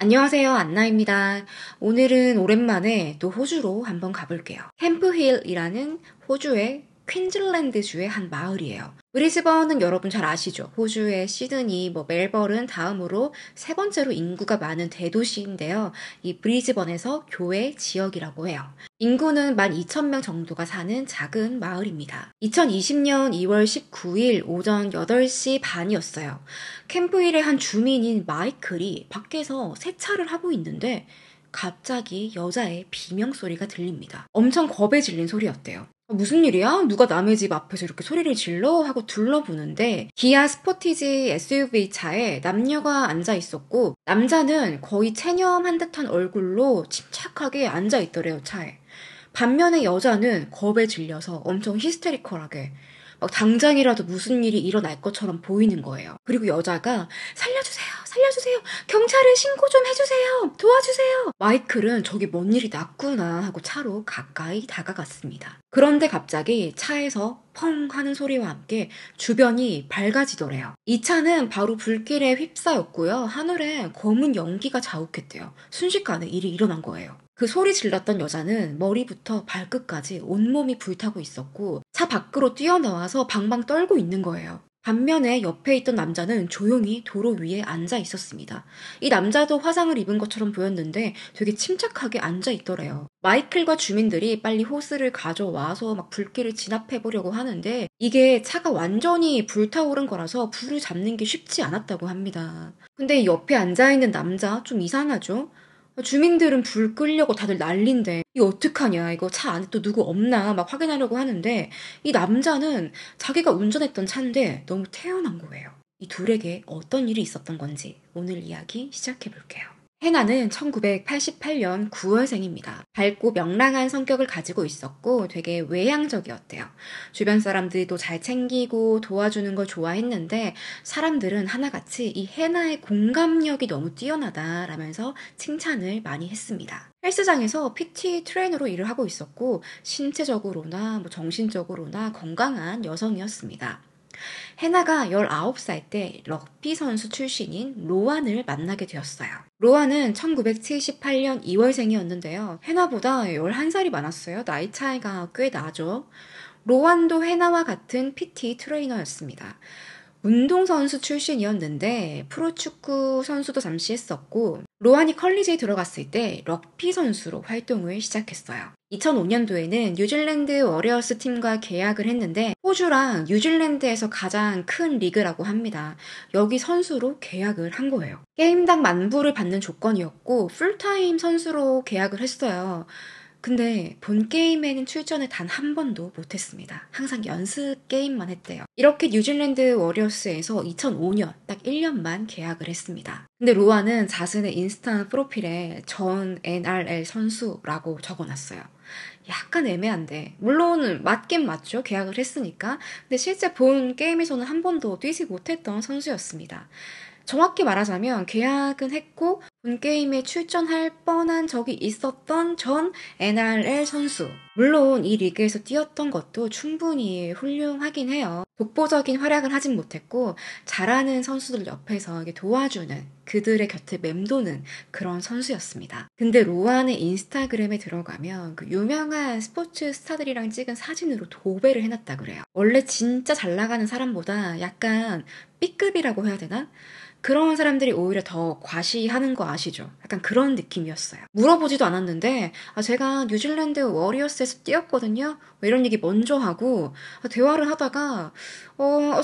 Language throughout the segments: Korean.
안녕하세요. 안나입니다. 오늘은 오랜만에 또 호주로 한번 가볼게요. 캠프힐이라는 호주의 퀸즐랜드주의 한 마을이에요. 브리즈번은 여러분 잘 아시죠? 호주의 시드니, 멜버른 다음으로 세 번째로 인구가 많은 대도시인데요. 이 브리즈번에서 교외 지역이라고 해요. 인구는 12,000명 정도가 사는 작은 마을입니다. 2020년 2월 19일 오전 8시 반이었어요. 캠프힐의 한 주민인 마이클이 밖에서 세차를 하고 있는데 갑자기 여자의 비명소리가 들립니다. 엄청 겁에 질린 소리였대요. 무슨 일이야? 누가 남의 집 앞에서 이렇게 소리를 질러? 하고 둘러보는데 기아 스포티지 SUV 차에 남녀가 앉아 있었고 남자는 거의 체념한 듯한 얼굴로 침착하게 앉아 있더래요, 차에. 반면에 여자는 겁에 질려서 엄청 히스테리컬하게 막 당장이라도 무슨 일이 일어날 것처럼 보이는 거예요. 그리고 여자가 살려주세요, 살려주세요, 경찰에 신고 좀 해주세요, 도와주세요. 마이클은 저기 뭔 일이 났구나 하고 차로 가까이 다가갔습니다. 그런데 갑자기 차에서 펑 하는 소리와 함께 주변이 밝아지더래요. 이 차는 바로 불길에 휩싸였고요. 하늘에 검은 연기가 자욱했대요. 순식간에 일이 일어난 거예요. 그 소리 질렀던 여자는 머리부터 발끝까지 온몸이 불타고 있었고 차 밖으로 뛰어나와서 방방 떨고 있는 거예요. 반면에 옆에 있던 남자는 조용히 도로 위에 앉아 있었습니다. 이 남자도 화상을 입은 것처럼 보였는데 되게 침착하게 앉아 있더래요. 마이클과 주민들이 빨리 호스를 가져와서 막 불길을 진압해 보려고 하는데 이게 차가 완전히 불타오른 거라서 불을 잡는 게 쉽지 않았다고 합니다. 근데 이 옆에 앉아있는 남자 좀 이상하죠? 주민들은 불 끄려고 다들 난린데 이거 어떡하냐, 이거 차 안에 또 누구 없나 막 확인하려고 하는데 이 남자는 자기가 운전했던 차인데 너무 태연한 거예요. 이 둘에게 어떤 일이 있었던 건지 오늘 이야기 시작해 볼게요. 해나는 1988년 9월생입니다. 밝고 명랑한 성격을 가지고 있었고 되게 외향적이었대요. 주변 사람들도 잘 챙기고 도와주는 걸 좋아했는데 사람들은 하나같이 이 해나의 공감력이 너무 뛰어나다라면서 칭찬을 많이 했습니다. 헬스장에서 PT 트레이너로 일을 하고 있었고 신체적으로나 정신적으로나 건강한 여성이었습니다. 해나가 19살 때 럭비 선수 출신인 로안을 만나게 되었어요. 로안은 1978년 2월생이었는데요. 해나보다 11살이 많았어요. 나이 차이가 꽤 나죠. 로안도 해나와 같은 PT 트레이너였습니다. 운동선수 출신이었는데 프로축구 선수도 잠시 했었고 로안이 컬리지에 들어갔을 때 럭비 선수로 활동을 시작했어요. 2005년도에는 뉴질랜드 워리어스 팀과 계약을 했는데 호주랑 뉴질랜드에서 가장 큰 리그라고 합니다. 여기 선수로 계약을 한 거예요. 게임당 10,000불을 받는 조건이었고 풀타임 선수로 계약을 했어요. 근데 본 게임에는 출전을 단 한 번도 못했습니다. 항상 연습 게임만 했대요. 이렇게 뉴질랜드 워리어스에서 2005년 딱 1년만 계약을 했습니다. 근데 로아는 자신의 인스타 프로필에 전 NRL 선수라고 적어놨어요. 약간 애매한데 물론 맞긴 맞죠. 계약을 했으니까. 근데 실제 본 게임에서는 한 번도 뛰지 못했던 선수였습니다. 정확히 말하자면 계약은 했고 본 게임에 출전할 뻔한 적이 있었던 전 NRL 선수. 물론 이 리그에서 뛰었던 것도 충분히 훌륭하긴 해요. 독보적인 활약을 하진 못했고 잘하는 선수들 옆에서 도와주는, 그들의 곁에 맴도는 그런 선수였습니다. 근데 로안의 인스타그램에 들어가면 그 유명한 스포츠 스타들이랑 찍은 사진으로 도배를 해놨다 그래요. 원래 진짜 잘 나가는 사람보다 약간 B급이라고 해야 되나? 그런 사람들이 오히려 더 과시하는 거 아시죠? 약간 그런 느낌이었어요. 물어보지도 않았는데 제가 뉴질랜드 워리어스에서 뛰었거든요. 이런 얘기 먼저 하고 대화를 하다가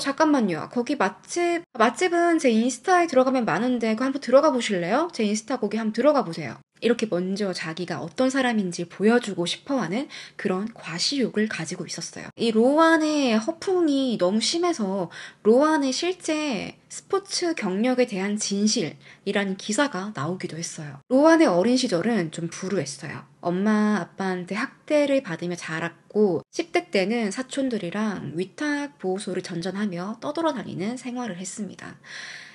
잠깐만요. 거기 맛집은 제 인스타에 들어가면 많은데 그거 한번 들어가 보실래요? 제 인스타 거기 한번 들어가 보세요. 이렇게 먼저 자기가 어떤 사람인지 보여주고 싶어하는 그런 과시욕을 가지고 있었어요. 이 로안의 허풍이 너무 심해서 로안의 실제 스포츠 경력에 대한 진실이라는 기사가 나오기도 했어요. 로안의 어린 시절은 좀 불우했어요. 엄마, 아빠한테 학대를 받으며 자랐고 10대 때는 사촌들이랑 위탁 보호소를 전전하며 떠돌아다니는 생활을 했습니다.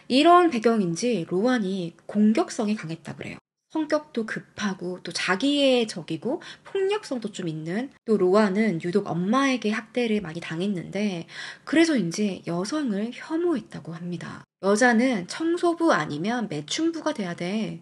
이런 배경인지 로안이 공격성이 강했다 그래요. 성격도 급하고 또 자기애적이고 폭력성도 좀 있는, 또 로아는 유독 엄마에게 학대를 많이 당했는데 그래서인지 여성을 혐오했다고 합니다. 여자는 청소부 아니면 매춘부가 돼야 돼.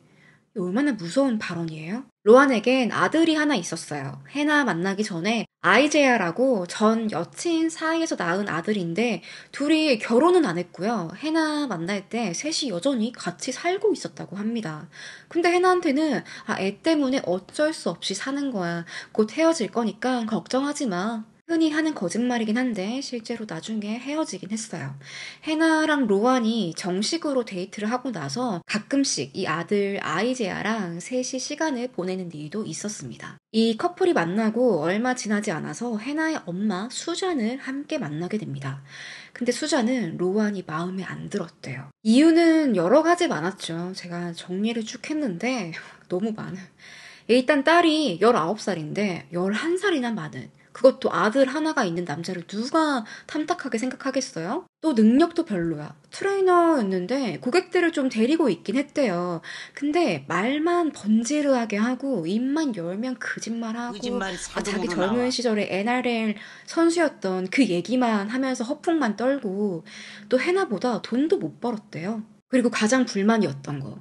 얼마나 무서운 발언이에요? 로안에겐 아들이 하나 있었어요. 해나 만나기 전에 아이제아라고 전 여친 사이에서 낳은 아들인데 둘이 결혼은 안 했고요. 해나 만날 때 셋이 여전히 같이 살고 있었다고 합니다. 근데 해나한테는 애 때문에 어쩔 수 없이 사는 거야. 곧 헤어질 거니까 걱정하지 마. 흔히 하는 거짓말이긴 한데 실제로 나중에 헤어지긴 했어요. 해나랑 로안이 정식으로 데이트를 하고 나서 가끔씩 이 아들 아이제아랑 셋이 시간을 보내는 일도 있었습니다. 이 커플이 만나고 얼마 지나지 않아서 해나의 엄마 수잔을 함께 만나게 됩니다. 근데 수잔은 로안이 마음에 안 들었대요. 이유는 여러 가지 많았죠. 제가 정리를 쭉 했는데 너무 많아요. 일단 딸이 19살인데 11살이나 많은, 그것도 아들 하나가 있는 남자를 누가 탐탁하게 생각하겠어요? 또 능력도 별로야. 트레이너였는데 고객들을 좀 데리고 있긴 했대요. 근데 말만 번지르하게 하고 입만 열면 거짓말하고 거짓말이 자기 자동으로 젊은 나와. 시절에 NRL 선수였던 그 얘기만 하면서 허풍만 떨고 또 해나보다 돈도 못 벌었대요. 그리고 가장 불만이었던 거.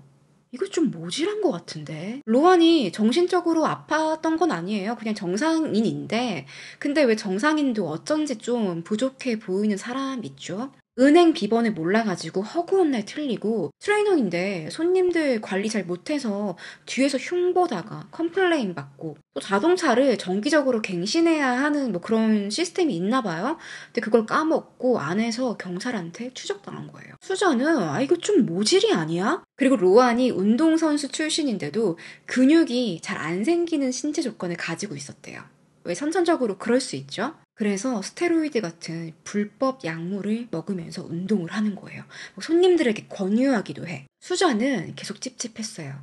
이거 좀 모질한 것 같은데. 로안이 정신적으로 아팠던 건 아니에요. 그냥 정상인인데. 근데 왜 정상인도 어쩐지 좀 부족해 보이는 사람 있죠? 은행 비번을 몰라가지고 허구한 날 틀리고 트레이너인데 손님들 관리 잘 못해서 뒤에서 흉보다가 컴플레인 받고 또 자동차를 정기적으로 갱신해야 하는 뭐 그런 시스템이 있나 봐요. 근데 그걸 까먹고 안에서 경찰한테 추적당한 거예요. 수자는 이거 좀 모질이 아니야? 그리고 로안이 운동선수 출신인데도 근육이 잘 안 생기는 신체 조건을 가지고 있었대요. 왜 선천적으로 그럴 수 있죠? 그래서 스테로이드 같은 불법 약물을 먹으면서 운동을 하는 거예요. 손님들에게 권유하기도 해. 수자는 계속 찝찝했어요.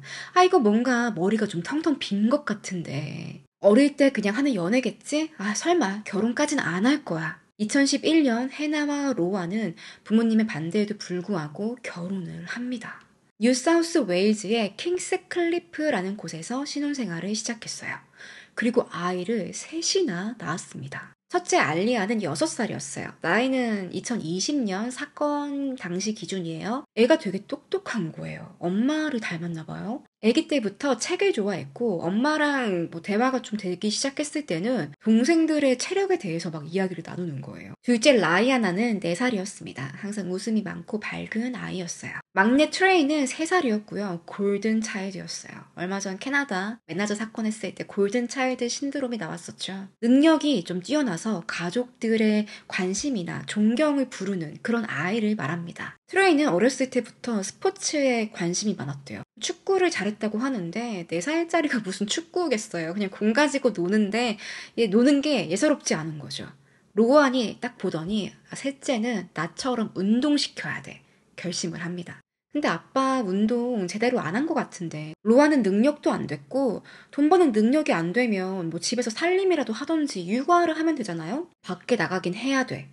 이거 뭔가 머리가 좀 텅텅 빈 것 같은데. 어릴 때 그냥 하는 연애겠지? 설마 결혼까지는 안 할 거야. 2011년 해나와 로아는 부모님의 반대에도 불구하고 결혼을 합니다. 뉴사우스 웨일즈의 킹스 클리프라는 곳에서 신혼생활을 시작했어요. 그리고 아이를 셋이나 낳았습니다. 첫째 알리아는 6살이었어요. 나이는 2020년 사건 당시 기준이에요. 애가 되게 똑똑한 거예요. 엄마를 닮았나 봐요. 아기 때부터 책을 좋아했고 엄마랑 대화가 좀 되기 시작했을 때는 동생들의 체력에 대해서 막 이야기를 나누는 거예요. 둘째 라이아나는 4살이었습니다. 항상 웃음이 많고 밝은 아이였어요. 막내 트레이는 3살이었고요. 골든 차일드였어요. 얼마 전 캐나다 맨하자 사건 했을 때 골든 차일드 신드롬이 나왔었죠. 능력이 좀 뛰어나서 가족들의 관심이나 존경을 부르는 그런 아이를 말합니다. 트레이는 어렸을 때부터 스포츠에 관심이 많았대요. 축구를 잘했다고 하는데 4살짜리가 무슨 축구겠어요. 그냥 공 가지고 노는데 노는 게 예사롭지 않은 거죠. 로안이 딱 보더니 셋째는 나처럼 운동시켜야 돼. 결심을 합니다. 근데 아빠 운동 제대로 안 한 것 같은데 로아는 능력도 안 됐고 돈 버는 능력이 안 되면 집에서 살림이라도 하던지 육아를 하면 되잖아요? 밖에 나가긴 해야 돼.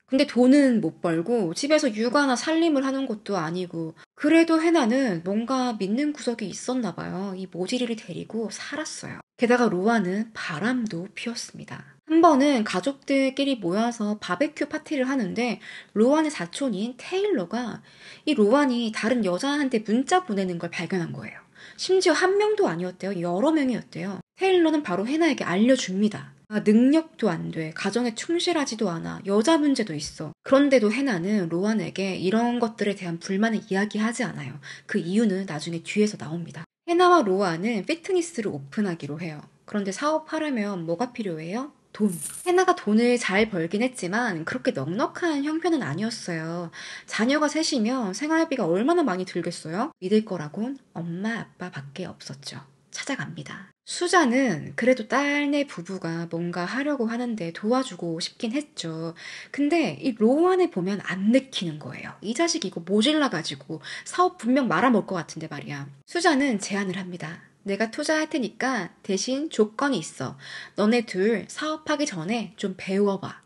근데 돈은 못 벌고 집에서 육아나 살림을 하는 것도 아니고 그래도 해나는 뭔가 믿는 구석이 있었나 봐요. 이 모지리를 데리고 살았어요. 게다가 로아는 바람도 피웠습니다. 한 번은 가족들끼리 모여서 바베큐 파티를 하는데 로안의 사촌인 테일러가 이 로안이 다른 여자한테 문자 보내는 걸 발견한 거예요. 심지어 한 명도 아니었대요. 여러 명이었대요. 테일러는 바로 해나에게 알려줍니다. 능력도 안 돼. 가정에 충실하지도 않아. 여자 문제도 있어. 그런데도 해나는 로안에게 이런 것들에 대한 불만을 이야기하지 않아요. 그 이유는 나중에 뒤에서 나옵니다. 해나와 로안은 피트니스를 오픈하기로 해요. 그런데 사업하려면 뭐가 필요해요? 돈. 해나가 돈을 잘 벌긴 했지만 그렇게 넉넉한 형편은 아니었어요. 자녀가 셋이면 생활비가 얼마나 많이 들겠어요? 믿을 거라곤 엄마 아빠밖에 없었죠. 찾아갑니다. 수자는 그래도 딸네 부부가 뭔가 하려고 하는데 도와주고 싶긴 했죠. 근데 이 로안을 보면 안 내키는 거예요. 이 자식 이거 모질라가지고 사업 분명 말아먹을 것 같은데 말이야. 수자는 제안을 합니다. 내가 투자할 테니까 대신 조건이 있어. 너네 둘 사업하기 전에 좀 배워봐.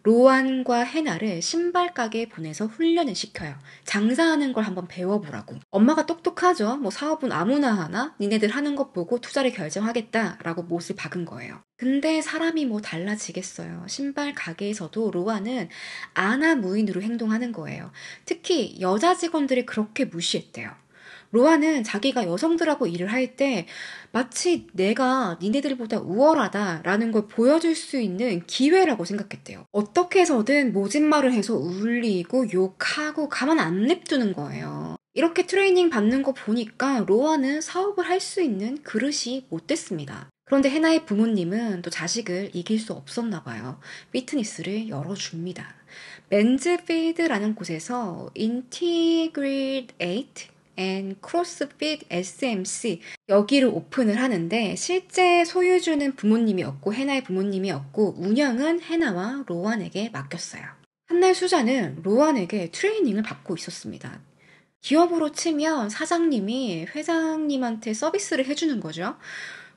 로안과 해나를 신발 가게에 보내서 훈련을 시켜요. 장사하는 걸 한번 배워보라고. 엄마가 똑똑하죠. 사업은 아무나 하나? 니네들 하는 것 보고 투자를 결정하겠다라고 못을 박은 거예요. 근데 사람이 달라지겠어요. 신발 가게에서도 로안은 아나무인으로 행동하는 거예요. 특히 여자 직원들이 그렇게 무시했대요. 로아는 자기가 여성들하고 일을 할 때 마치 내가 니네들보다 우월하다라는 걸 보여줄 수 있는 기회라고 생각했대요. 어떻게 해서든 모진말을 해서 울리고 욕하고 가만 안 냅두는 거예요. 이렇게 트레이닝 받는 거 보니까 로아는 사업을 할 수 있는 그릇이 못 됐습니다. 그런데 해나의 부모님은 또 자식을 이길 수 없었나 봐요. 피트니스를 열어줍니다. 맨즈필드라는 곳에서 Integrate and CrossFit SMC 여기를 오픈을 하는데 실제 소유주는 부모님이었고 해나의 부모님이었고 운영은 해나와 로안에게 맡겼어요. 한날 수자는 로안에게 트레이닝을 받고 있었습니다. 기업으로 치면 사장님이 회장님한테 서비스를 해주는 거죠.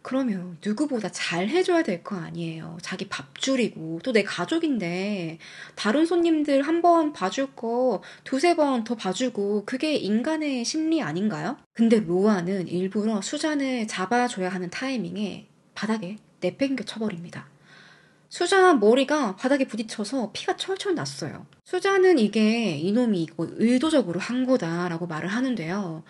그러면 누구보다 잘 해줘야 될 거 아니에요. 자기 밥 줄이고 또 내 가족인데 다른 손님들 한 번 봐줄 거 두세 번 더 봐주고 그게 인간의 심리 아닌가요? 근데 로아는 일부러 수잔을 잡아줘야 하는 타이밍에 바닥에 내팽겨 쳐버립니다. 수잔 머리가 바닥에 부딪혀서 피가 철철 났어요. 수잔은 이게 이놈이 이거 의도적으로 한 거다라고 말을 하는데요.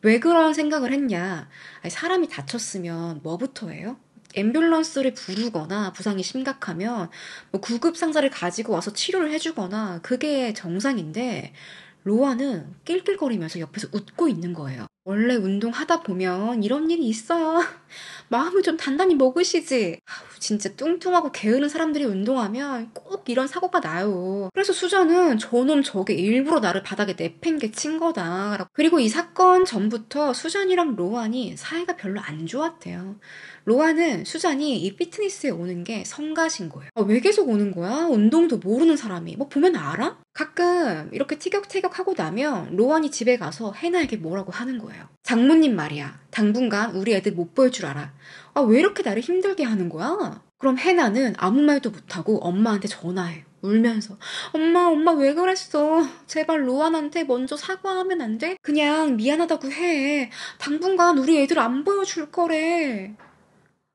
왜 그런 생각을 했냐? 아니, 사람이 다쳤으면 뭐부터 해요? 앰뷸런스를 부르거나 부상이 심각하면 뭐 구급 상자를 가지고 와서 치료를 해주거나 그게 정상인데 로아는 낄낄거리면서 옆에서 웃고 있는 거예요. 원래 운동하다 보면 이런 일이 있어요. 마음을 좀 단단히 먹으시지. 진짜 뚱뚱하고 게으른 사람들이 운동하면 꼭 이런 사고가 나요. 그래서 수자는 저놈 저게 일부러 나를 바닥에 내팽개 친 거다. 그리고 이 사건 전부터 수잔이랑 로안이 사이가 별로 안 좋았대요. 로안은 수잔이 이 피트니스에 오는 게 성가신 거예요. 왜 계속 오는 거야? 운동도 모르는 사람이. 뭐 보면 알아? 가끔 이렇게 티격태격하고 나면 로안이 집에 가서 해나에게 뭐라고 하는 거예요. 장모님 말이야. 당분간 우리 애들 못 볼 줄 알아. 왜 이렇게 나를 힘들게 하는 거야? 그럼 해나는 아무 말도 못하고 엄마한테 전화해. 울면서 엄마 왜 그랬어? 제발 로안한테 먼저 사과하면 안 돼? 그냥 미안하다고 해. 당분간 우리 애들 안 보여줄 거래.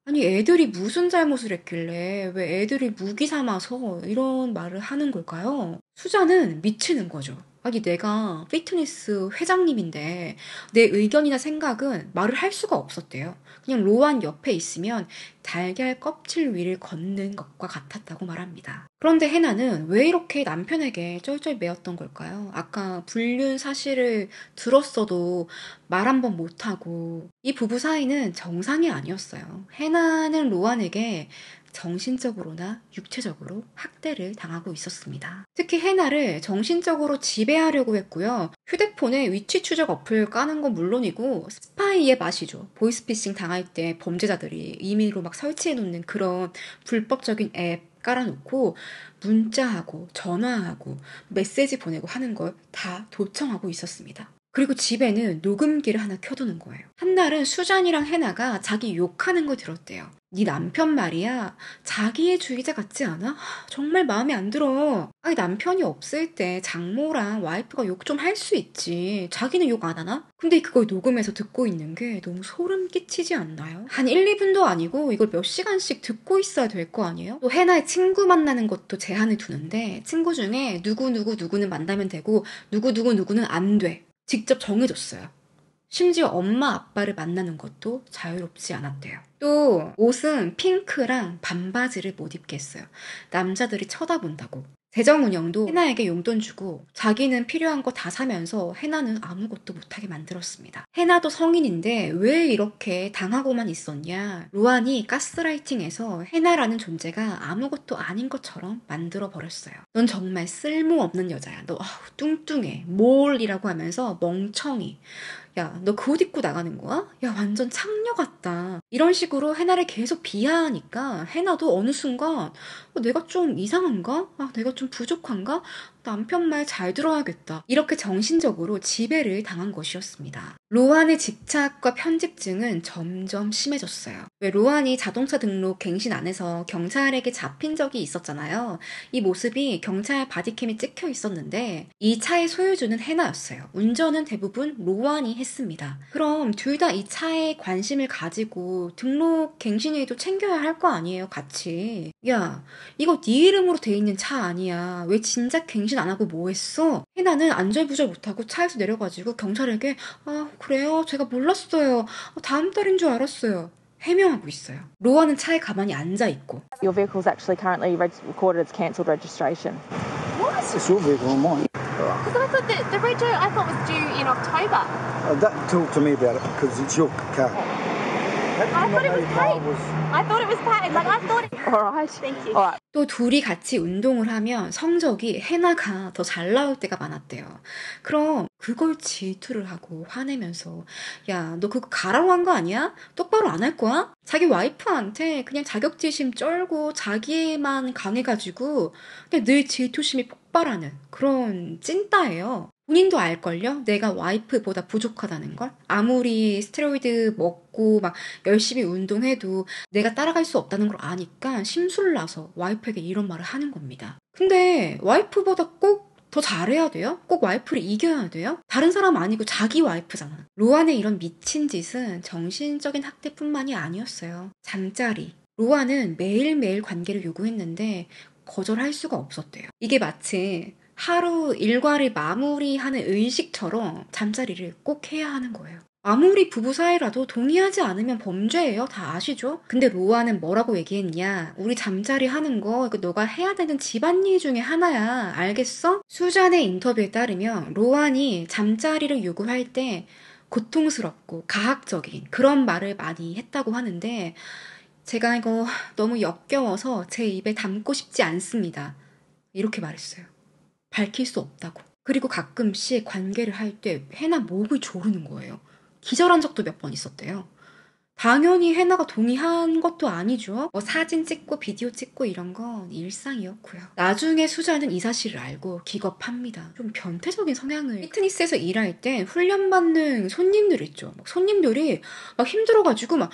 아니 애들이 무슨 잘못을 했길래 왜 애들이 무기 삼아서 이런 말을 하는 걸까요? 수자는 미치는 거죠. 아니 내가 피트니스 회장님인데 내 의견이나 생각은 말을 할 수가 없었대요. 그냥 로안 옆에 있으면 달걀 껍질 위를 걷는 것과 같았다고 말합니다. 그런데 해나는 왜 이렇게 남편에게 쩔쩔 매었던 걸까요? 아까 불륜 사실을 들었어도 말 한 번 못하고 이 부부 사이는 정상이 아니었어요. 해나는 로안에게 정신적으로나 육체적으로 학대를 당하고 있었습니다. 특히 해나를 정신적으로 지배하려고 했고요. 휴대폰에 위치 추적 어플 까는 건 물론이고 스파이의 맛이죠. 보이스피싱 당할 때 범죄자들이 임의로 막 설치해놓는 그런 불법적인 앱 깔아놓고 문자하고 전화하고 메시지 보내고 하는 걸 다 도청하고 있었습니다. 그리고 집에는 녹음기를 하나 켜두는 거예요. 한날은 수잔이랑 해나가 자기 욕하는 거 들었대요. 네 남편 말이야 자기의 주의자 같지 않아? 정말 마음에 안 들어. 아니 남편이 없을 때 장모랑 와이프가 욕 좀 할 수 있지. 자기는 욕 안 하나? 근데 그걸 녹음해서 듣고 있는 게 너무 소름 끼치지 않나요? 한 1, 2분도 아니고 이걸 몇 시간씩 듣고 있어야 될 거 아니에요? 또 해나의 친구 만나는 것도 제한을 두는데 친구 중에 누구는 만나면 되고 누구는 안 돼. 직접 정해줬어요. 심지어 엄마 아빠를 만나는 것도 자유롭지 않았대요. 또 옷은 핑크랑 반바지를 못 입게 했어요. 남자들이 쳐다본다고. 재정 운영도 해나에게 용돈 주고 자기는 필요한 거 다 사면서 해나는 아무것도 못하게 만들었습니다. 해나도 성인인데 왜 이렇게 당하고만 있었냐. 로안이 가스라이팅해서 해나라는 존재가 아무것도 아닌 것처럼 만들어 버렸어요. 넌 정말 쓸모없는 여자야. 너 뚱뚱해. 몰이라고 하면서 멍청이. 야, 너 그 옷 입고 나가는 거야? 야, 완전 창녀 같다. 이런 식으로 해나를 계속 비하하니까 해나도 어느 순간 내가 좀 이상한가? 내가 좀 부족한가? 남편 말 잘 들어야겠다. 이렇게 정신적으로 지배를 당한 것이었습니다. 로안의 집착과 편집증은 점점 심해졌어요. 왜 로안이 자동차 등록 갱신 안에서 경찰에게 잡힌 적이 있었잖아요. 이 모습이 경찰 바디캠에 찍혀 있었는데 이 차의 소유주는 해나였어요. 운전은 대부분 로안이 했습니다. 그럼 둘 다 이 차에 관심을 가지고 등록 갱신회도 챙겨야 할 거 아니에요, 같이. 야, 이거 네 이름으로 돼 있는 차 아니야. 왜 진작 갱신 임신 안 하고 뭐 했어? 해나는 안절부절 못하고 차에서 내려가지고 경찰에게 아 그래요? 제가 몰랐어요. 다음 달인 줄 알았어요. 해명하고 있어요. 로아는 차에 가만히 앉아있고 Your vehicle's actually currently recorded as cancelled registration. What? It's your vehicle and mine. Because I thought that the rego I thought was due in October. Talk to me about it because it's your car. I thought it was paid. I thought it was paid. Like I thought it. All right. Thank you. All right. 또 둘이 같이 운동을 하면 성적이 해나가 더 잘 나올 때가 많았대요. 그럼 그걸 질투를 하고 화내면서 야, 너 그거 가라고 한 거 아니야? 똑바로 안 할 거야? 자기 와이프한테 그냥 자격지심 쩔고 자기만 강해가지고 그냥 늘 질투심이 폭발하는 그런 찐따예요. 본인도 알걸요? 내가 와이프보다 부족하다는 걸? 아무리 스테로이드 먹고 막 열심히 운동해도 내가 따라갈 수 없다는 걸 아니까 심술나서 와이프에게 이런 말을 하는 겁니다. 근데 와이프보다 꼭 더 잘해야 돼요? 꼭 와이프를 이겨야 돼요? 다른 사람 아니고 자기 와이프잖아. 로안의 이런 미친 짓은 정신적인 학대뿐만이 아니었어요. 잠자리. 로안은 매일매일 관계를 요구했는데 거절할 수가 없었대요. 이게 마치 하루 일과를 마무리하는 의식처럼 잠자리를 꼭 해야 하는 거예요. 아무리 부부 사이라도 동의하지 않으면 범죄예요. 다 아시죠? 근데 로아는 뭐라고 얘기했냐? 우리 잠자리 하는 거 이거 너가 해야 되는 집안일 중에 하나야. 알겠어? 수잔의 인터뷰에 따르면 로안이 잠자리를 요구할 때 고통스럽고 가학적인 그런 말을 많이 했다고 하는데 제가 이거 너무 역겨워서 제 입에 담고 싶지 않습니다. 이렇게 말했어요. 밝힐 수 없다고. 그리고 가끔씩 관계를 할 때 해나 목이 조르는 거예요. 기절한 적도 몇 번 있었대요. 당연히 해나가 동의한 것도 아니죠. 사진 찍고 비디오 찍고 이런 건 일상이었고요. 나중에 수잔은 이 사실을 알고 기겁합니다. 좀 변태적인 성향을. 피트니스에서 일할 땐 훈련받는 손님들 있죠. 손님들이 막 힘들어가지고 막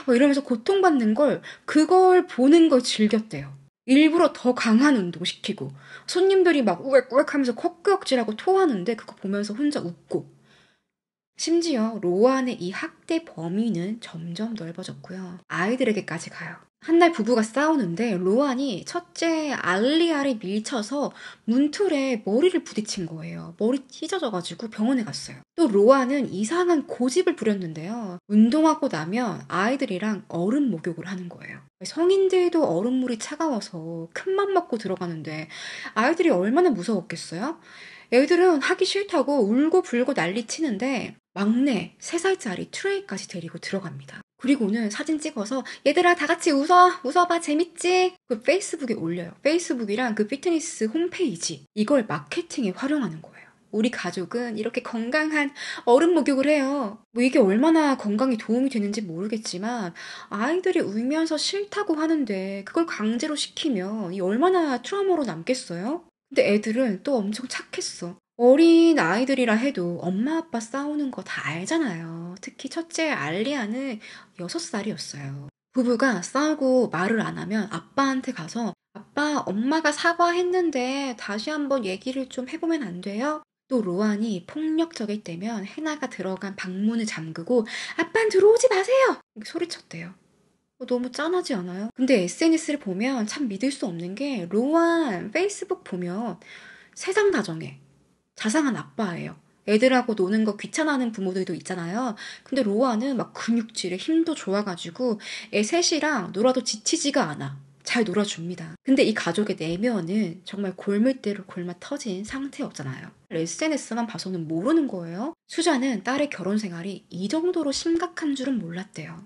이러면서 고통받는 걸 그걸 보는 걸 즐겼대요. 일부러 더 강한 운동 시키고 손님들이 막 우웩우웩 하면서 헛구역질하고 토하는데 그거 보면서 혼자 웃고 심지어 로안의 이 학대 범위는 점점 넓어졌고요. 아이들에게까지 가요. 한날 부부가 싸우는데 로안이 첫째 알리아를 밀쳐서 문틀에 머리를 부딪힌 거예요. 머리 찢어져가지고 병원에 갔어요. 또 로안은 이상한 고집을 부렸는데요. 운동하고 나면 아이들이랑 얼음 목욕을 하는 거예요. 성인들도 얼음물이 차가워서 큰맘 먹고 들어가는데 아이들이 얼마나 무서웠겠어요? 애들은 하기 싫다고 울고 불고 난리 치는데 막내 3살짜리 트레이까지 데리고 들어갑니다. 그리고는 사진 찍어서 얘들아 다 같이 웃어봐 재밌지? 그 페이스북에 올려요. 페이스북이랑 그 피트니스 홈페이지 이걸 마케팅에 활용하는 거예요. 우리 가족은 이렇게 건강한 얼음 목욕을 해요. 이게 얼마나 건강에 도움이 되는지 모르겠지만 아이들이 울면서 싫다고 하는데 그걸 강제로 시키면 이 얼마나 트라우마로 남겠어요? 근데 애들은 또 엄청 착했어. 어린 아이들이라 해도 엄마 아빠 싸우는 거 다 알잖아요. 특히 첫째 알리아는 6살이었어요. 부부가 싸우고 말을 안 하면 아빠한테 가서 아빠 엄마가 사과했는데 다시 한번 얘기를 좀 해보면 안 돼요? 또 로안이 폭력적일 때면 해나가 들어간 방문을 잠그고 아빠는 들어오지 마세요! 이렇게 소리쳤대요. 너무 짠하지 않아요? 근데 SNS를 보면 참 믿을 수 없는 게 로안 페이스북 보면 세상 다정해. 자상한 아빠예요. 애들하고 노는 거 귀찮아하는 부모들도 있잖아요. 근데 로아는 막 근육질에 힘도 좋아가지고 애 셋이랑 놀아도 지치지가 않아. 잘 놀아줍니다. 근데 이 가족의 내면은 정말 골물대로 골마 터진 상태였잖아요. SNS만 봐서는 모르는 거예요. 수잔은 딸의 결혼 생활이 이 정도로 심각한 줄은 몰랐대요.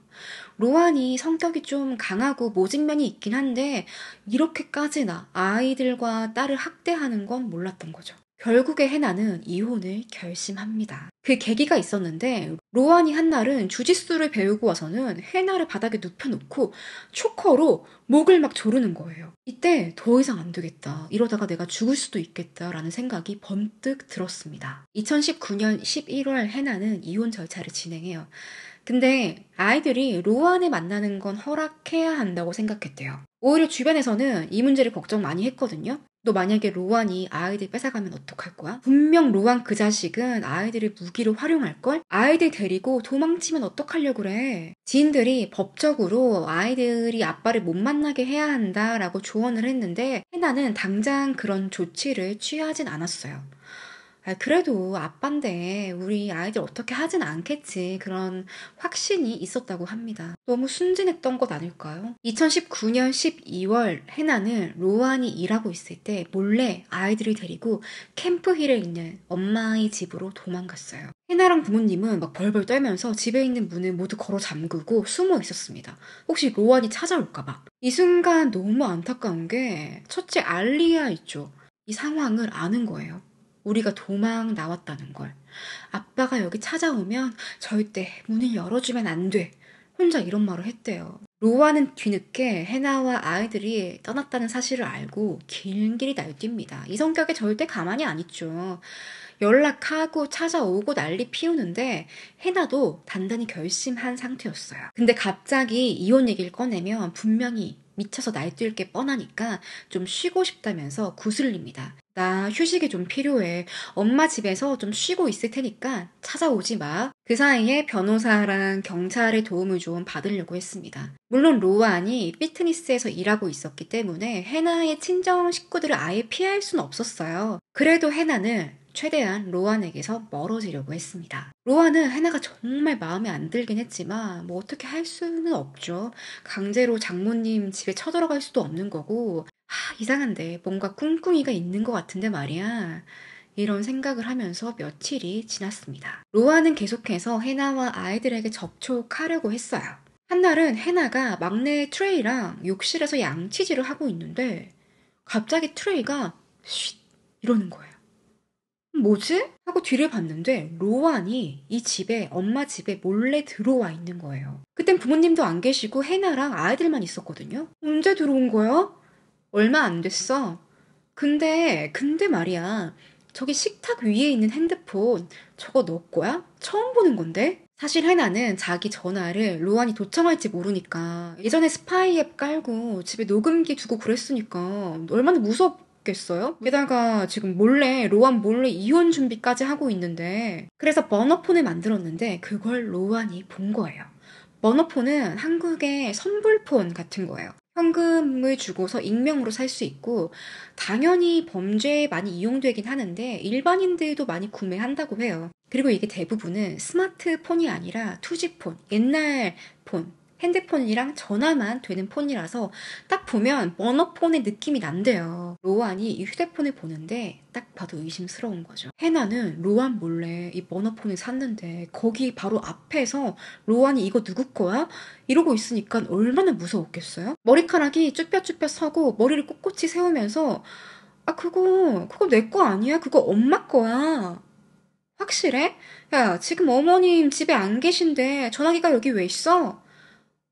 로안이 성격이 좀 강하고 모진 면이 있긴 한데 이렇게까지나 아이들과 딸을 학대하는 건 몰랐던 거죠. 결국에 해나는 이혼을 결심합니다. 그 계기가 있었는데 로안이 한날은 주짓수를 배우고 와서는 해나를 바닥에 눕혀놓고 초커로 목을 막 조르는 거예요. 이때 더 이상 안 되겠다. 이러다가 내가 죽을 수도 있겠다라는 생각이 번뜩 들었습니다. 2019년 11월 해나는 이혼 절차를 진행해요. 근데 아이들이 로안을 만나는 건 허락해야 한다고 생각했대요. 오히려 주변에서는 이 문제를 걱정 많이 했거든요. 너 만약에 로안이 아이들 뺏어가면 어떡할 거야? 분명 로안 그 자식은 아이들을 무기로 활용할걸? 아이들 데리고 도망치면 어떡하려고 그래? 지인들이 법적으로 아이들이 아빠를 못 만나게 해야 한다라고 조언을 했는데 해나는 당장 그런 조치를 취하진 않았어요. 그래도 아빠인데 우리 아이들 어떻게 하진 않겠지. 그런 확신이 있었다고 합니다. 너무 순진했던 것 아닐까요? 2019년 12월 해나는 로안이 일하고 있을 때 몰래 아이들을 데리고 캠프힐에 있는 엄마의 집으로 도망갔어요. 해나랑 부모님은 막 벌벌 떨면서 집에 있는 문을 모두 걸어 잠그고 숨어 있었습니다. 혹시 로안이 찾아올까봐. 이 순간 너무 안타까운 게 첫째 알리아 있죠. 이 상황을 아는 거예요. 우리가 도망 나왔다는 걸. 아빠가 여기 찾아오면 절대 문을 열어주면 안 돼. 혼자 이런 말을 했대요. 로아는 뒤늦게 해나와 아이들이 떠났다는 사실을 알고 길길이 날뜁니다. 이 성격에 절대 가만히 안 있죠. 연락하고 찾아오고 난리 피우는데 해나도 단단히 결심한 상태였어요. 근데 갑자기 이혼 얘기를 꺼내면 분명히 미쳐서 날뛸 게 뻔하니까 좀 쉬고 싶다면서 구슬립니다. 나 휴식이 좀 필요해. 엄마 집에서 좀 쉬고 있을 테니까 찾아오지 마. 그 사이에 변호사랑 경찰의 도움을 좀 받으려고 했습니다. 물론 로안이 피트니스에서 일하고 있었기 때문에 해나의 친정 식구들을 아예 피할 수는 없었어요. 그래도 해나는 최대한 로안에게서 멀어지려고 했습니다. 로안은 해나가 정말 마음에 안 들긴 했지만 뭐 어떻게 할 수는 없죠. 강제로 장모님 집에 쳐들어갈 수도 없는 거고 이상한데 뭔가 꿍꿍이가 있는 것 같은데 말이야. 이런 생각을 하면서 며칠이 지났습니다. 로아는 계속해서 해나와 아이들에게 접촉하려고 했어요. 한날은 해나가 막내 트레이랑 욕실에서 양치질을 하고 있는데 갑자기 트레이가 쉿 이러는 거예요. 뭐지? 하고 뒤를 봤는데 로안이 이 집에 엄마 집에 몰래 들어와 있는 거예요. 그땐 부모님도 안 계시고 해나랑 아이들만 있었거든요. 언제 들어온 거야? 얼마 안 됐어. 근데 말이야. 저기 식탁 위에 있는 핸드폰 저거 너 거야? 처음 보는 건데? 사실 해나는 자기 전화를 로안이 도청할지 모르니까 예전에 스파이 앱 깔고 집에 녹음기 두고 그랬으니까 얼마나 무섭겠어요? 게다가 지금 로안 몰래 이혼 준비까지 하고 있는데 그래서 버너폰을 만들었는데 그걸 로안이 본 거예요. 버너폰은 한국의 선불폰 같은 거예요. 현금을 주고서 익명으로 살 수 있고 당연히 범죄에 많이 이용되긴 하는데 일반인들도 많이 구매한다고 해요. 그리고 이게 대부분은 스마트폰이 아니라 투지폰, 옛날 폰, 핸드폰이랑 전화만 되는 폰이라서 딱 보면 버너폰의 느낌이 난대요. 로안이 이 휴대폰을 보는데 딱 봐도 의심스러운 거죠. 해나는 로안 몰래 이 버너폰을 샀는데 거기 바로 앞에서 로안이 이거 누구 거야? 이러고 있으니까 얼마나 무서웠겠어요? 머리카락이 쭈뼛쭈뼛 서고 머리를 꼿꼿이 세우면서 그거 내 거 아니야? 그거 엄마 거야. 확실해? 야, 지금 어머님 집에 안 계신데 전화기가 여기 왜 있어?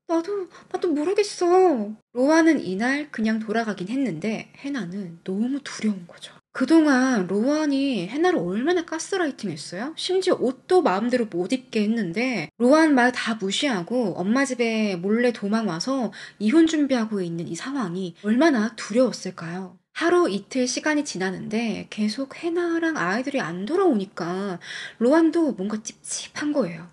나도 모르겠어. 로아는 이날 그냥 돌아가긴 했는데 해나는 너무 두려운 거죠. 그동안 로안이 해나를 얼마나 가스라이팅 했어요? 심지어 옷도 마음대로 못 입게 했는데 로안 말 다 무시하고 엄마 집에 몰래 도망와서 이혼 준비하고 있는 이 상황이 얼마나 두려웠을까요? 하루 이틀 시간이 지나는데 계속 해나랑 아이들이 안 돌아오니까 로안도 뭔가 찝찝한 거예요.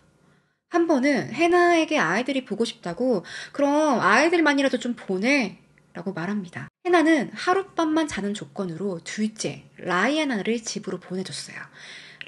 한 번은 해나에게 아이들이 보고 싶다고 그럼 아이들만이라도 좀 보내 라고 말합니다. 해나는 하룻밤만 자는 조건으로 둘째 라이아나를 집으로 보내줬어요.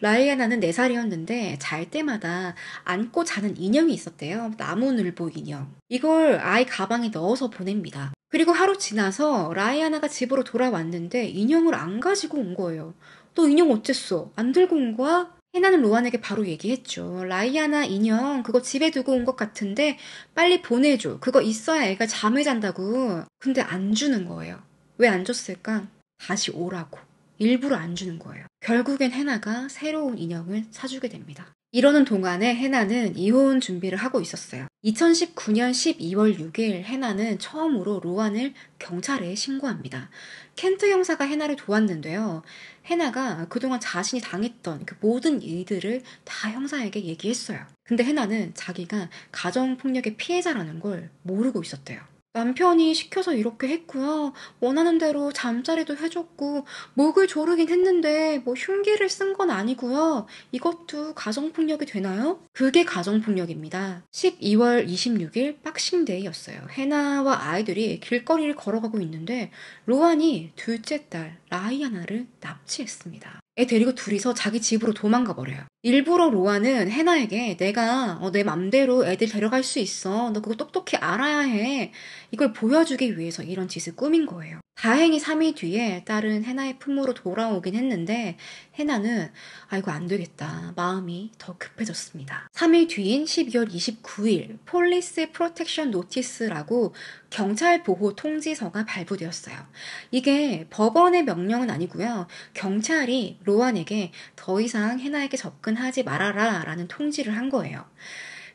라이아나는 4살이었는데 잘 때마다 안고 자는 인형이 있었대요. 나무늘보 인형. 이걸 아이 가방에 넣어서 보냅니다. 그리고 하루 지나서 라이아나가 집으로 돌아왔는데 인형을 안 가지고 온 거예요. 너 인형 어쨌어? 안 들고 온 거야? 해나는 로안에게 바로 얘기했죠. 라이아나 인형 그거 집에 두고 온 것 같은데 빨리 보내줘. 그거 있어야 애가 잠을 잔다고. 근데 안 주는 거예요. 왜 안 줬을까? 다시 오라고. 일부러 안 주는 거예요. 결국엔 해나가 새로운 인형을 사주게 됩니다. 이러는 동안에 해나는 이혼 준비를 하고 있었어요. 2019년 12월 6일 해나는 처음으로 로안을 경찰에 신고합니다. 켄트 형사가 해나를 도왔는데요. 해나가 그동안 자신이 당했던 그 모든 일들을 다 형사에게 얘기했어요. 근데 해나는 자기가 가정폭력의 피해자라는 걸 모르고 있었대요. 남편이 시켜서 이렇게 했고요. 원하는 대로 잠자리도 해줬고 목을 조르긴 했는데 뭐 흉기를 쓴 건 아니고요. 이것도 가정폭력이 되나요? 그게 가정폭력입니다. 12월 26일 박싱데이였어요. 해나와 아이들이 길거리를 걸어가고 있는데 로안이 둘째 딸 라이아나를 납치했습니다. 애 데리고 둘이서 자기 집으로 도망가 버려요. 일부러 로아는 해나에게 내가 내 맘대로 애들 데려갈 수 있어. 너 그거 똑똑히 알아야 해. 이걸 보여주기 위해서 이런 짓을 꾸민 거예요. 다행히 3일 뒤에 딸은 해나의 품으로 돌아오긴 했는데 해나는 이거 안 되겠다. 마음이 더 급해졌습니다. 3일 뒤인 12월 29일 폴리스 프로텍션 노티스라고 경찰 보호 통지서가 발부되었어요. 이게 법원의 명령은 아니고요. 경찰이 로안에게 더 이상 해나에게 접근하지 말아라 라는 통지를 한 거예요.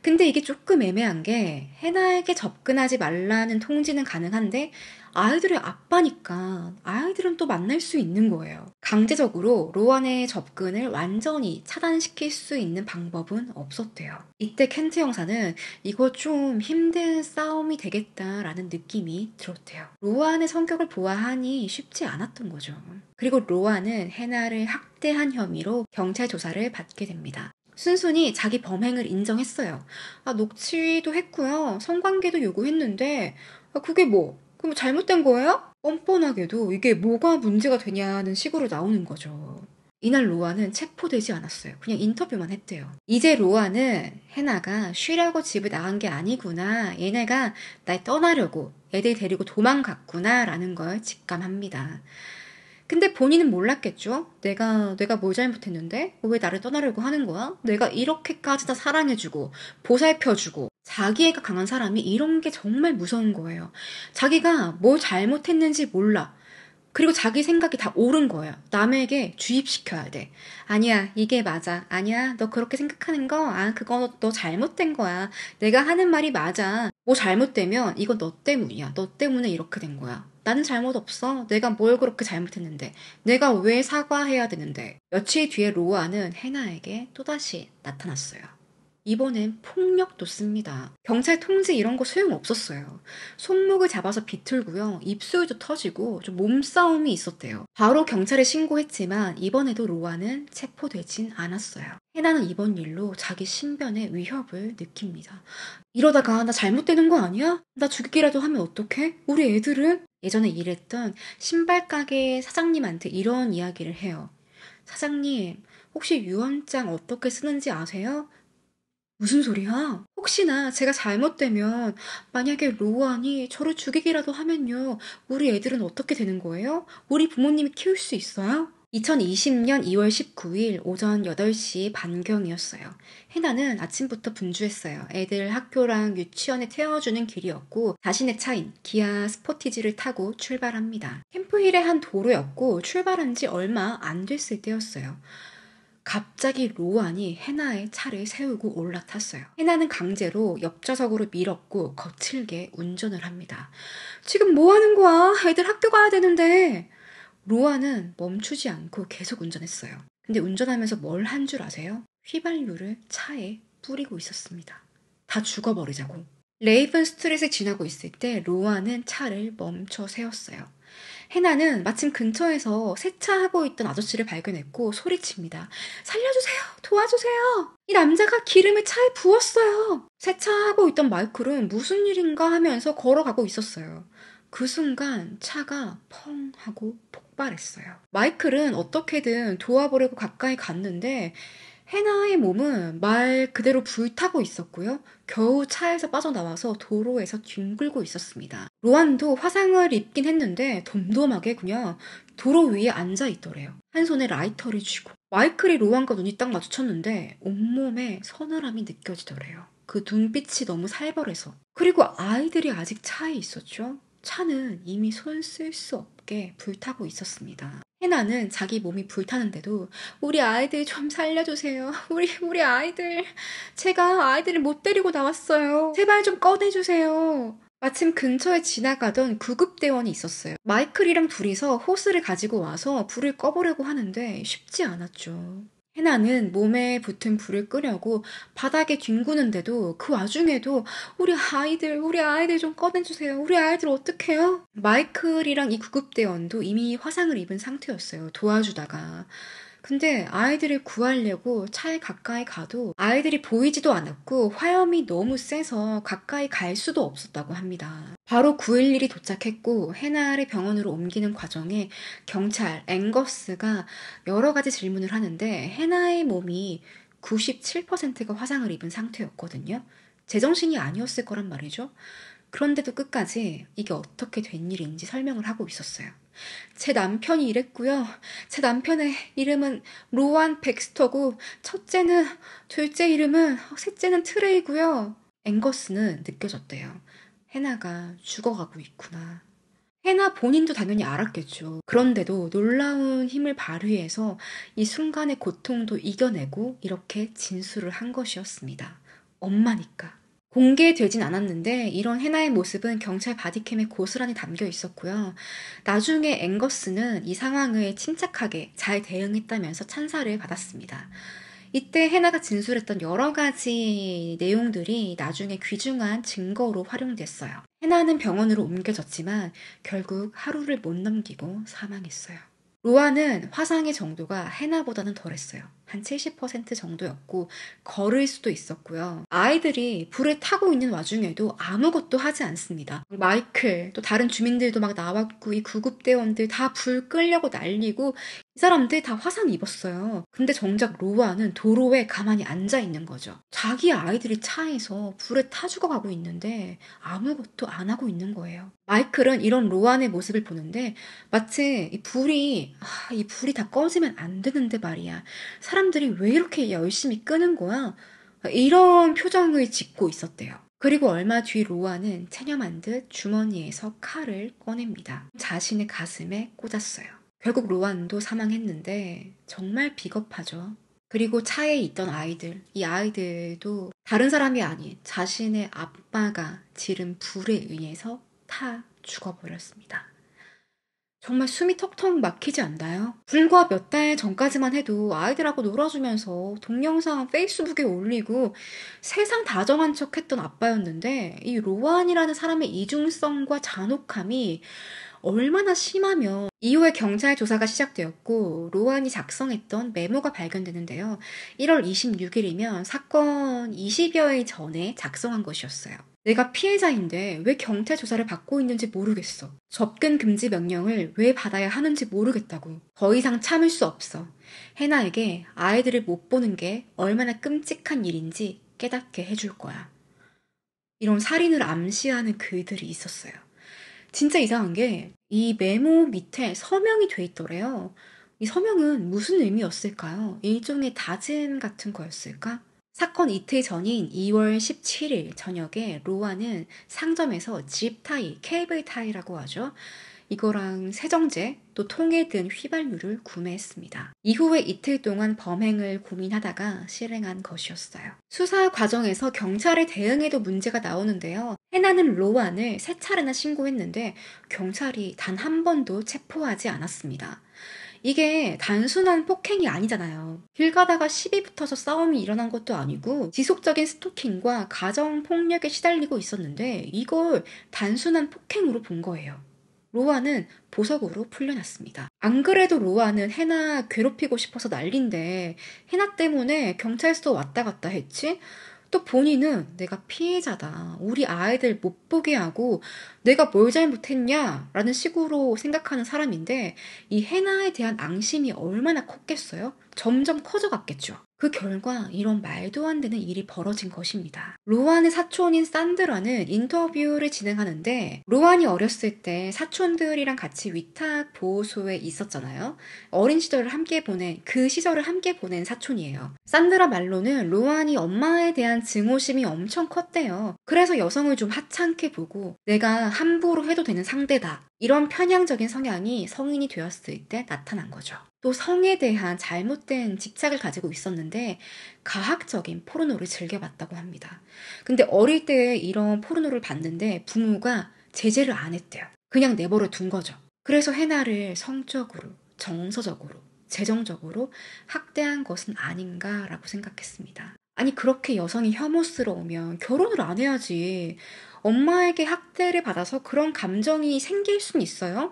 근데 이게 조금 애매한 게 해나에게 접근하지 말라는 통지는 가능한데 아이들의 아빠니까 아이들은 또 만날 수 있는 거예요. 강제적으로 로안의 접근을 완전히 차단시킬 수 있는 방법은 없었대요. 이때 켄트 형사는 이거 좀 힘든 싸움이 되겠다라는 느낌이 들었대요. 로안의 성격을 보아하니 쉽지 않았던 거죠. 그리고 로안은 해나를 학대한 혐의로 경찰 조사를 받게 됩니다. 순순히 자기 범행을 인정했어요. 녹취도 했고요. 성관계도 요구했는데 그게 그럼 잘못된 거예요? 뻔뻔하게도 이게 뭐가 문제가 되냐는 식으로 나오는 거죠. 이날 로아는 체포되지 않았어요. 그냥 인터뷰만 했대요. 이제 로아는 해나가 쉬려고 집을 나간 게 아니구나. 얘네가 날 떠나려고 애들 데리고 도망갔구나 라는 걸 직감합니다. 근데 본인은 몰랐겠죠? 내가 뭘 잘못했는데? 왜 나를 떠나려고 하는 거야? 내가 이렇게까지 다 사랑해주고 보살펴주고 자기애가 강한 사람이 이런 게 정말 무서운 거예요. 자기가 뭘 잘못했는지 몰라. 그리고 자기 생각이 다 옳은 거예요. 남에게 주입시켜야 돼. 아니야, 이게 맞아. 아니야, 너 그렇게 생각하는 거, 그거 너 잘못된 거야. 내가 하는 말이 맞아. 뭐 잘못되면 이건 너 때문이야. 너 때문에 이렇게 된 거야. 나는 잘못 없어. 내가 뭘 그렇게 잘못했는데. 내가 왜 사과해야 되는데. 며칠 뒤에 로아는 해나에게 또다시 나타났어요. 이번엔 폭력도 씁니다. 경찰 통지 이런 거 소용없었어요. 손목을 잡아서 비틀고요. 입술도 터지고 좀 몸싸움이 있었대요. 바로 경찰에 신고했지만 이번에도 로아는 체포되진 않았어요. 해나는 이번 일로 자기 신변에 위협을 느낍니다. 이러다가 나 잘못되는 거 아니야? 나 죽이기라도 하면 어떡해? 우리 애들은? 예전에 일했던 신발 가게 사장님한테 이런 이야기를 해요. 사장님, 혹시 유언장 어떻게 쓰는지 아세요? 무슨 소리야? 혹시나 제가 잘못되면 만약에 로안이 저를 죽이기라도 하면요. 우리 애들은 어떻게 되는 거예요? 우리 부모님이 키울 수 있어요? 2020년 2월 19일 오전 8시 반경이었어요. 해나는 아침부터 분주했어요. 애들 학교랑 유치원에 태워주는 길이었고 자신의 차인 기아 스포티지를 타고 출발합니다. 캠프힐의 한 도로였고 출발한 지 얼마 안 됐을 때였어요. 갑자기 로안이 해나의 차를 세우고 올라탔어요. 해나는 강제로 옆좌석으로 밀었고 거칠게 운전을 합니다. 지금 뭐 하는 거야? 애들 학교 가야 되는데. 로안은 멈추지 않고 계속 운전했어요. 근데 운전하면서 뭘 한 줄 아세요? 휘발유를 차에 뿌리고 있었습니다. 다 죽어버리자고. 레이븐 스트릿을 지나고 있을 때 로안은 차를 멈춰 세웠어요. 해나는 마침 근처에서 세차하고 있던 아저씨를 발견했고 소리칩니다. 살려주세요! 도와주세요! 이 남자가 기름을 차에 부었어요. 세차하고 있던 마이클은 무슨 일인가 하면서 걸어가고 있었어요. 그 순간 차가 펑 하고 폭발했어요. 마이클은 어떻게든 도와보려고 가까이 갔는데 해나의 몸은 말 그대로 불타고 있었고요. 겨우 차에서 빠져나와서 도로에서 뒹굴고 있었습니다. 로안도 화상을 입긴 했는데 덤덤하게 그냥 도로 위에 앉아있더래요. 한 손에 라이터를 쥐고. 마이클이 로안과 눈이 딱 마주쳤는데 온몸에 서늘함이 느껴지더래요. 그 눈빛이 너무 살벌해서. 그리고 아이들이 아직 차에 있었죠. 차는 이미 손 쓸 수 없게 불타고 있었습니다. 해나는 자기 몸이 불타는데도 우리 아이들 좀 살려주세요. 우리 아이들. 제가 아이들을 못 데리고 나왔어요. 제발 좀 꺼내주세요. 마침 근처에 지나가던 구급대원이 있었어요. 마이클이랑 둘이서 호스를 가지고 와서 불을 꺼보려고 하는데 쉽지 않았죠. 해나는 몸에 붙은 불을 끄려고 바닥에 뒹구는데도 그 와중에도 우리 아이들 좀 꺼내주세요. 우리 아이들 어떡해요? 마이클이랑 이 구급대원도 이미 화상을 입은 상태였어요. 도와주다가. 근데 아이들을 구하려고 차에 가까이 가도 아이들이 보이지도 않았고 화염이 너무 세서 가까이 갈 수도 없었다고 합니다. 바로 911이 도착했고 해나를 병원으로 옮기는 과정에 경찰 앵거스가 여러 가지 질문을 하는데 해나의 몸이 97%가 화상을 입은 상태였거든요. 제정신이 아니었을 거란 말이죠. 그런데도 끝까지 이게 어떻게 된 일인지 설명을 하고 있었어요. 제 남편이 이랬고요. 제 남편의 이름은 로안 백스터고 첫째는, 둘째 이름은, 셋째는 트레이고요. 앵거스는 느껴졌대요. 해나가 죽어가고 있구나. 해나 본인도 당연히 알았겠죠. 그런데도 놀라운 힘을 발휘해서 이 순간의 고통도 이겨내고 이렇게 진술을 한 것이었습니다. 엄마니까. 공개되진 않았는데 이런 해나의 모습은 경찰 바디캠에 고스란히 담겨 있었고요. 나중에 앵거스는 이 상황을 침착하게 잘 대응했다면서 찬사를 받았습니다. 이때 해나가 진술했던 여러 가지 내용들이 나중에 귀중한 증거로 활용됐어요. 해나는 병원으로 옮겨졌지만 결국 하루를 못 넘기고 사망했어요. 로아는 화상의 정도가 해나보다는 덜했어요. 한 70% 정도였고 걸을 수도 있었고요. 아이들이 불에 타고 있는 와중에도 아무것도 하지 않습니다. 마이클 또 다른 주민들도 막 나왔고 이 구급대원들 다 불 끌려고 난리고 이 사람들 다 화상 입었어요. 근데 정작 로아는 도로에 가만히 앉아 있는 거죠. 자기 아이들이 차에서 불에 타 죽어가고 있는데 아무것도 안 하고 있는 거예요. 마이클은 이런 로안의 모습을 보는데 마치 이 불이 다 꺼지면 안 되는데 말이야. 사람들이 왜 이렇게 열심히 끄는 거야? 이런 표정을 짓고 있었대요. 그리고 얼마 뒤 로아는 체념한 듯 주머니에서 칼을 꺼냅니다. 자신의 가슴에 꽂았어요. 결국 로안도 사망했는데 정말 비겁하죠. 그리고 차에 있던 아이들, 이 아이들도 다른 사람이 아닌 자신의 아빠가 지른 불에 의해서 타 죽어버렸습니다. 정말 숨이 턱턱 막히지 않나요? 불과 몇 달 전까지만 해도 아이들하고 놀아주면서 동영상 페이스북에 올리고 세상 다정한 척 했던 아빠였는데 이 로안이라는 사람의 이중성과 잔혹함이 얼마나 심하면 이후에 경찰 조사가 시작되었고 로안이 작성했던 메모가 발견되는데요. 1월 26일이면 사건 20여일 전에 작성한 것이었어요. 내가 피해자인데 왜 경찰 조사를 받고 있는지 모르겠어. 접근 금지 명령을 왜 받아야 하는지 모르겠다고. 더 이상 참을 수 없어. 해나에게 아이들을 못 보는 게 얼마나 끔찍한 일인지 깨닫게 해줄 거야. 이런 살인을 암시하는 글들이 있었어요. 진짜 이상한 게 이 메모 밑에 서명이 돼 있더래요. 이 서명은 무슨 의미였을까요? 일종의 다짐 같은 거였을까? 사건 이틀 전인 2월 17일 저녁에 로아는 상점에서 집타이, 케이블 타이라고 하죠. 이거랑 세정제, 또 통에 든 휘발유를 구매했습니다. 이후에 이틀 동안 범행을 고민하다가 실행한 것이었어요. 수사 과정에서 경찰의 대응에도 문제가 나오는데요. 해나는 로안을 3차례나 신고했는데 경찰이 단 한 번도 체포하지 않았습니다. 이게 단순한 폭행이 아니잖아요. 길 가다가 시비 붙어서 싸움이 일어난 것도 아니고 지속적인 스토킹과 가정폭력에 시달리고 있었는데 이걸 단순한 폭행으로 본 거예요. 로아는 보석으로 풀려났습니다. 안 그래도 로아는 해나 괴롭히고 싶어서 난린데 해나 때문에 경찰서 왔다 갔다 했지? 또 본인은 내가 피해자다. 우리 아이들 못 보게 하고 내가 뭘 잘못했냐? 라는 식으로 생각하는 사람인데 이 해나에 대한 앙심이 얼마나 컸겠어요? 점점 커져갔겠죠. 그 결과 이런 말도 안 되는 일이 벌어진 것입니다. 로안의 사촌인 산드라는 인터뷰를 진행하는데 로안이 어렸을 때 사촌들이랑 같이 위탁 보호소에 있었잖아요. 어린 시절을 함께 보낸 그 시절을 함께 보낸 사촌이에요. 산드라 말로는 로안이 엄마에 대한 증오심이 엄청 컸대요. 그래서 여성을 좀 하찮게 보고 내가 함부로 해도 되는 상대다. 이런 편향적인 성향이 성인이 되었을 때 나타난 거죠. 또 성에 대한 잘못된 집착을 가지고 있었는데 가학적인 포르노를 즐겨봤다고 합니다. 근데 어릴 때 이런 포르노를 봤는데 부모가 제재를 안 했대요. 그냥 내버려 둔 거죠. 그래서 해나를 성적으로, 정서적으로 재정적으로 학대한 것은 아닌가라고 생각했습니다. 아니 그렇게 여성이 혐오스러우면 결혼을 안 해야지. 엄마에게 학대를 받아서 그런 감정이 생길 순 있어요?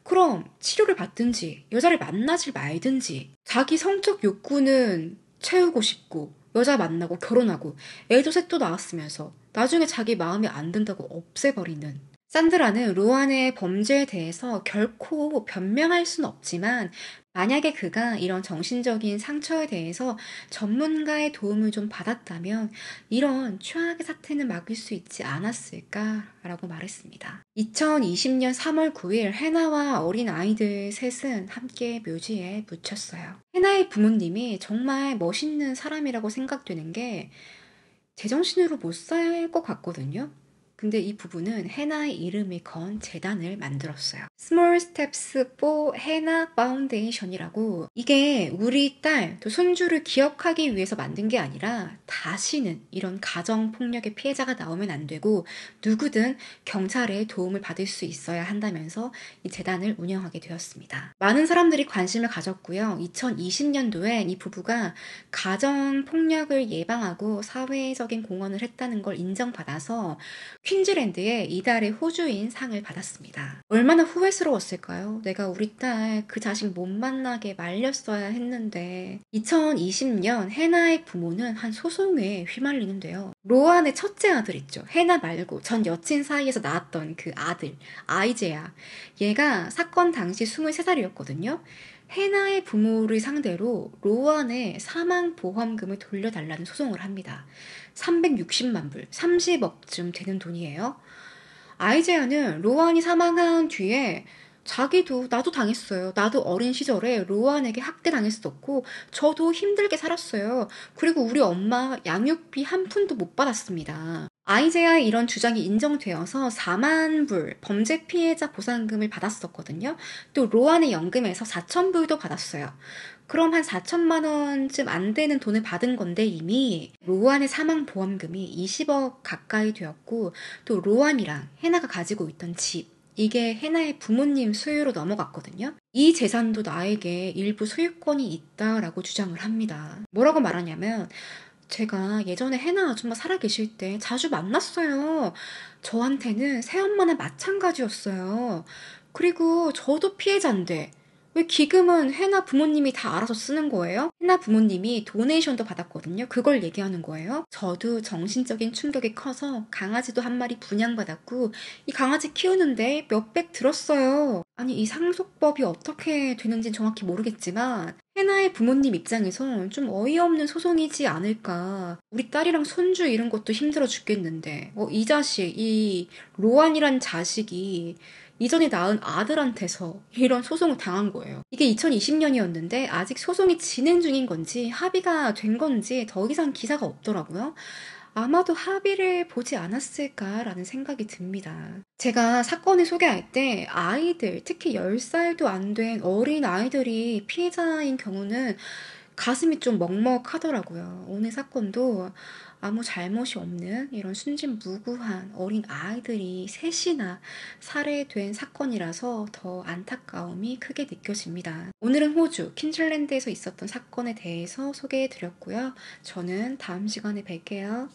그럼 치료를 받든지 여자를 만나질 말든지 자기 성적 욕구는 채우고 싶고 여자 만나고 결혼하고 애도 셋도 낳았으면서 나중에 자기 마음에 안 든다고 없애버리는. 산드라는 로안의 범죄에 대해서 결코 변명할 수는 없지만 만약에 그가 이런 정신적인 상처에 대해서 전문가의 도움을 좀 받았다면 이런 최악의 사태는 막을 수 있지 않았을까라고 말했습니다. 2020년 3월 9일 해나와 어린 아이들 셋은 함께 묘지에 묻혔어요. 해나의 부모님이 정말 멋있는 사람이라고 생각되는 게 제정신으로 못 살 것 같거든요. 근데 이 부부는 해나의 이름을 건 재단을 만들었어요. Small Steps for Hannah Foundation이라고. 이게 우리 딸, 또 손주를 기억하기 위해서 만든 게 아니라 다시는 이런 가정폭력의 피해자가 나오면 안 되고 누구든 경찰의 도움을 받을 수 있어야 한다면서 이 재단을 운영하게 되었습니다. 많은 사람들이 관심을 가졌고요. 2020년도에 이 부부가 가정폭력을 예방하고 사회적인 공헌을 했다는 걸 인정받아서 퀸즐랜드의 이달의 호주인 상을 받았습니다. 얼마나 후회스러웠을까요? 내가 우리 딸 그 자식 못 만나게 말렸어야 했는데. 2020년 해나의 부모는 한 소송에 휘말리는데요. 로안의 첫째 아들 있죠. 해나 말고 전 여친 사이에서 낳았던 그 아들 아이제야. 얘가 사건 당시 23살이었거든요. 해나의 부모를 상대로 로안의 사망보험금을 돌려달라는 소송을 합니다. 360만 불, 30억쯤 되는 돈이에요. 아이제아는 로안이 사망한 뒤에 자기도 나도 당했어요. 나도 어린 시절에 로안에게 학대당했었고 저도 힘들게 살았어요. 그리고 우리 엄마 양육비 한 푼도 못 받았습니다. 아이제아의 이런 주장이 인정되어서 4만 불 범죄 피해자 보상금을 받았었거든요. 또 로안의 연금에서 4천 불도 받았어요. 그럼 한 4천만 원쯤 안 되는 돈을 받은 건데 이미 로안의 사망보험금이 20억 가까이 되었고 또 로안이랑 해나가 가지고 있던 집 이게 해나의 부모님 소유로 넘어갔거든요. 이 재산도 나에게 일부 소유권이 있다라고 주장을 합니다. 뭐라고 말하냐면 제가 예전에 해나 아줌마 살아계실 때 자주 만났어요. 저한테는 새엄마나 마찬가지였어요. 그리고 저도 피해자인데 왜 기금은 해나 부모님이 다 알아서 쓰는 거예요? 해나 부모님이 도네이션도 받았거든요. 그걸 얘기하는 거예요. 저도 정신적인 충격이 커서 강아지도 한 마리 분양받았고 이 강아지 키우는데 몇백 들었어요. 아니 이 상속법이 어떻게 되는지는 정확히 모르겠지만 해나의 부모님 입장에선 좀 어이없는 소송이지 않을까. 우리 딸이랑 손주 이런 것도 힘들어 죽겠는데 이 자식, 이 로안이란 자식이 이전에 낳은 아들한테서 이런 소송을 당한 거예요. 이게 2020년이었는데 아직 소송이 진행 중인 건지 합의가 된 건지 더 이상 기사가 없더라고요. 아마도 합의를 보지 않았을까라는 생각이 듭니다. 제가 사건을 소개할 때 아이들, 특히 10살도 안 된 어린 아이들이 피해자인 경우는 가슴이 좀 먹먹하더라고요. 오늘 사건도 아무 잘못이 없는 이런 순진무구한 어린 아이들이 셋이나 살해된 사건이라서 더 안타까움이 크게 느껴집니다. 오늘은 호주 퀸즐랜드에서 있었던 사건에 대해서 소개해드렸고요. 저는 다음 시간에 뵐게요.